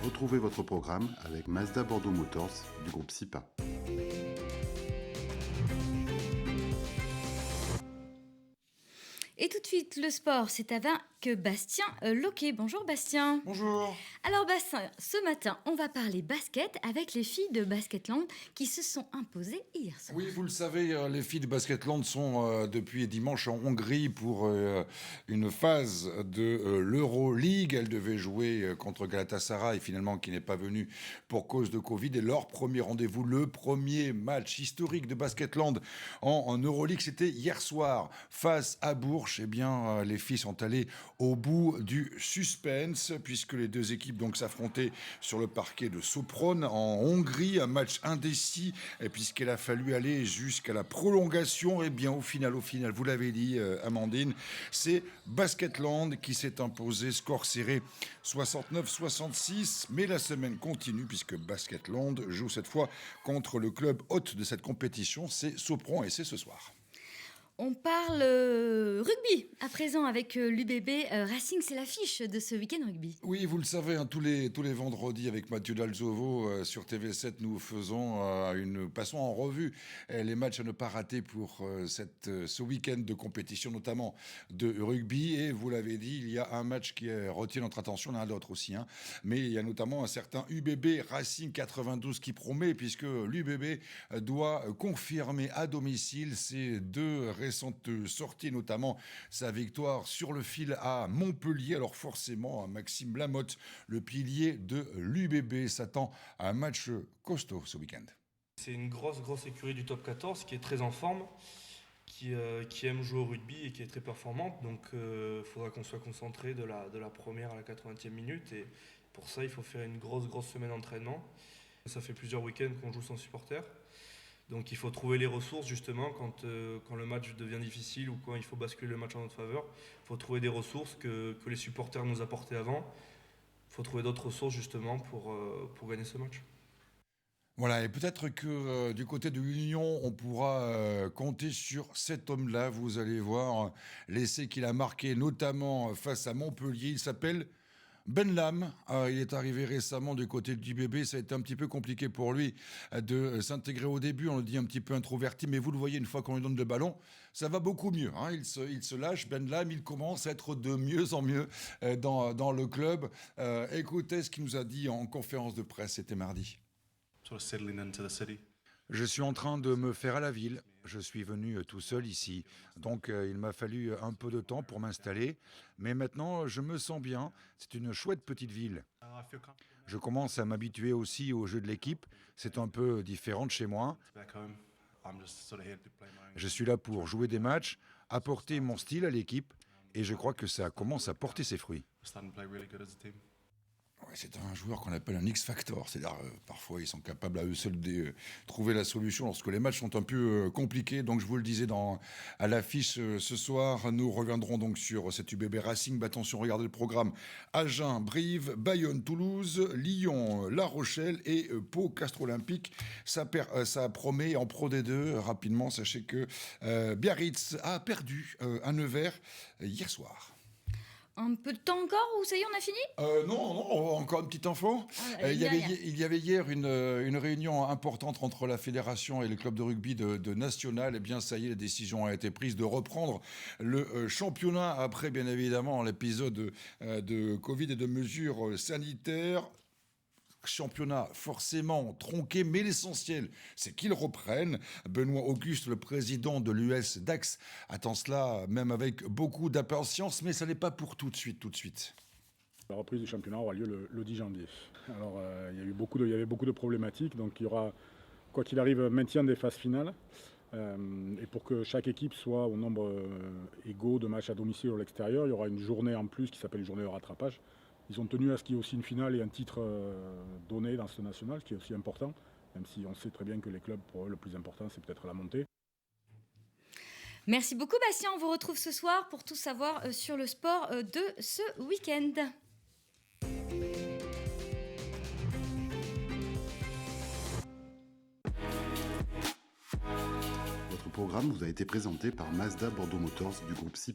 Retrouvez votre programme avec Mazda Bordeaux Motors du groupe SIPA. Et tout de suite, le sport, c'est avec Bastien Loquet. Bonjour Bastien. Bonjour. Alors Bastien, ce matin, on va parler basket avec les filles de Basketland qui se sont imposées hier soir. Oui, vous le savez, les filles de Basketland sont depuis dimanche en Hongrie pour une phase de l'Euroleague. Elles devaient jouer contre Galatasaray, finalement, qui n'est pas venu pour cause de Covid. Et leur premier rendez-vous, le premier match historique de Basketland en Euroleague, c'était hier soir face à Bourges. Eh bien, les filles sont allées au bout du suspense, puisque les deux équipes donc s'affrontaient sur le parquet de Sopron en Hongrie, un match indécis, et puisqu'il a fallu aller jusqu'à la prolongation. Eh bien, au final, vous l'avez dit, Amandine, c'est Basketland qui s'est imposé, score serré 69-66, mais la semaine continue, puisque Basketland joue cette fois contre le club hôte de cette compétition, c'est Sopron, et c'est ce soir. On parle rugby à présent avec l'UBB Racing, c'est l'affiche de ce week-end rugby. Oui, vous le savez, tous les vendredis avec Mathieu Dalzovo sur TV7, nous passons en revue les matchs à ne pas rater pour ce week-end de compétition, notamment de rugby. Et vous l'avez dit, il y a un match qui retient notre attention, il y en a d'autres aussi, mais il y a notamment un certain UBB Racing 92 qui promet, puisque l'UBB doit confirmer à domicile ses deux récentes sorties, notamment sa victoire sur le fil à Montpellier. Alors forcément, Maxime Lamotte, le pilier de l'UBB, s'attend à un match costaud ce week-end. C'est une grosse écurie du top 14 qui est très en forme, qui aime jouer au rugby et qui est très performante. Donc il faudra qu'on soit concentré de la première à la 80e minute. Et pour ça, il faut faire une grosse semaine d'entraînement. Ça fait plusieurs week-ends qu'on joue sans supporters. Donc il faut trouver les ressources justement quand le match devient difficile ou quand il faut basculer le match en notre faveur. Il faut trouver des ressources que les supporters nous apportaient avant. Il faut trouver d'autres ressources justement pour gagner ce match. Voilà, et peut-être que du côté de l'Union, on pourra compter sur cet homme-là. Vous allez voir l'essai qu'il a marqué, notamment face à Montpellier. Il s'appelle Ben Lam. Il est arrivé récemment du côté du bébé. Ça a été un petit peu compliqué pour lui de s'intégrer au début. On le dit un petit peu introverti, mais vous le voyez, une fois qu'on lui donne le ballon, ça va beaucoup mieux. Il se lâche, Ben Lam. Il commence à être de mieux en mieux dans le club. Écoutez ce qu'il nous a dit en conférence de presse, c'était mardi. Je suis en train de me faire à la ville. Je suis venu tout seul ici. Donc il m'a fallu un peu de temps pour m'installer. Mais maintenant, je me sens bien. C'est une chouette petite ville. Je commence à m'habituer aussi au jeu de l'équipe. C'est un peu différent de chez moi. Je suis là pour jouer des matchs, apporter mon style à l'équipe. Et je crois que ça commence à porter ses fruits. Ouais, c'est un joueur qu'on appelle un X-Factor, c'est-à-dire parfois ils sont capables à eux seuls de trouver la solution lorsque les matchs sont un peu compliqués. Donc je vous le disais à l'affiche ce soir, nous reviendrons donc sur cet UBB Racing. Attention, regardez le programme: Agen, Brive, Bayonne, Toulouse, Lyon, La Rochelle et Pau, Castres Olympique. Ça promet en Pro D2. Rapidement, sachez que Biarritz a perdu à Nevers hier soir. Un peu de temps encore ou ça y est, on a fini ? Non, encore une petite info. Il y avait hier une réunion importante entre la fédération et le club de rugby de National. Eh bien, ça y est, la décision a été prise de reprendre le championnat après, bien évidemment, l'épisode de Covid et de mesures sanitaires. Championnat forcément tronqué, mais l'essentiel, c'est qu'ils reprennent. Benoît Auguste, le président de l'US Dax, attend cela même avec beaucoup d'impatience, mais ça n'est pas pour tout de suite. La reprise du championnat aura lieu le 10 janvier. Alors, il y avait beaucoup de problématiques, donc il y aura, quoi qu'il arrive, un maintien des phases finales. Et pour que chaque équipe soit au nombre égaux de matchs à domicile ou à l'extérieur, il y aura une journée en plus qui s'appelle une journée de rattrapage. Ils ont tenu à ce qu'il y ait aussi une finale et un titre donné dans ce national, ce qui est aussi important, même si on sait très bien que les clubs, pour eux, le plus important, c'est peut-être la montée. Merci beaucoup Bastien, on vous retrouve ce soir pour tout savoir sur le sport de ce week-end. Votre programme vous a été présenté par Mazda Bordeaux Motors du groupe SIPA.